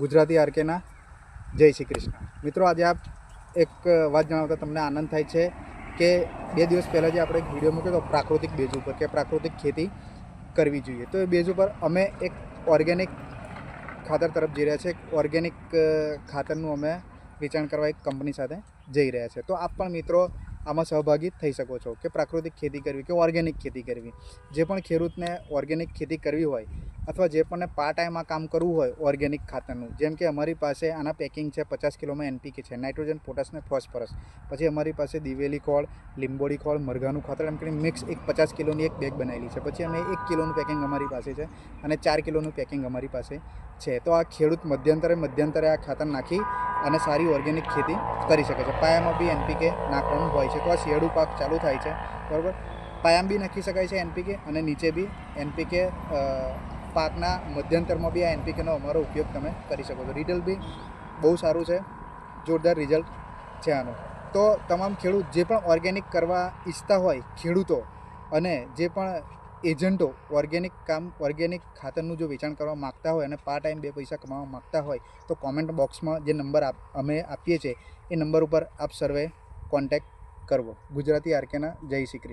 ગુજરાતી આરકેના જય શ્રી કૃષ્ણ. મિત્રો, આજે આપ એક વાત જણાવતા તમને આનંદ થાય છે કે 2 દિવસ પહેલાં જે આપણે એક વિડીયો મૂક્યો હતો પ્રાકૃતિક બેઝ ઉપર કે પ્રાકૃતિક ખેતી કરવી જોઈએ, તો એ બેઝ ઉપર અમે એક ઓર્ગેનિક ખાતર તરફ જઈ રહ્યા છીએ. એક ઓર્ગેનિક ખાતરનું અમે વેચાણ કરવા એક કંપની સાથે જઈ રહ્યા છે. તો આપ પણ મિત્રો આમાં સહભાગી થઈ શકો છો કે પ્રાકૃતિક ખેતી કરવી કે ઓર્ગેનિક ખેતી કરવી. જે પણ ખેડૂતને ઓર્ગેનિક ખેતી કરવી હોય અથવા જે પણ પાર્ટ ટાઈમ આ કામ કરવું હોય ઓર્ગેનિક ખાતરનું, જેમ કે અમારી પાસે આના પેકિંગ છે 50 કિલોમાં NPK છે, નાઇટ્રોજન, પોટાશ ને ફોસ્ફરસ. પછી અમારી પાસે દિવેલી ખોળ, લીંબોડી ખોળ, મરઘાનું ખાતર એમ કરીને મિક્સ એક 50 કિલોની એક બેગ બનાવેલી છે. પછી અમે 1 કિલોનું પેકિંગ અમારી પાસે છે અને 4 કિલોનું પેકિંગ અમારી પાસે છે. તો આ ખેડૂત મધ્યંતરે આ ખાતર નાખી અને સારી ઓર્ગેનિક ખેતી કરી શકે છે. પાયામાં બી NPK નાખવાનું હોય છે. તો આ શિયાળુ પાક ચાલુ થાય છે, બરાબર. પાયામાં બી નાખી શકાય છે NPK અને નીચે બી NPK પાકના મધ્યંતરમાં બી આ NPKનો અમારો ઉપયોગ તમે કરી શકો છો. રિઝલ્ટ બી બહુ સારું છે, જોરદાર રિઝલ્ટ છે આનું. તો તમામ ખેડૂત જે પણ ઓર્ગેનિક કરવા ઈચ્છતા હોય ખેડૂતો અને જે પણ એજન્ટો ઓર્ગેનિક ખાતરનું જો વેચાણ કરવા માગતા હોય અને પાર્ટ ટાઈમ 2 પૈસા કમાવા માગતા હોય તો કોમેન્ટ બોક્સમાં જે નંબર અમે આપીએ છીએ એ નંબર ઉપર આપ સર્વે કોન્ટેક્ટ કરવો. ગુજરાતી આરકેના જય શ્રી કૃષ્ણ.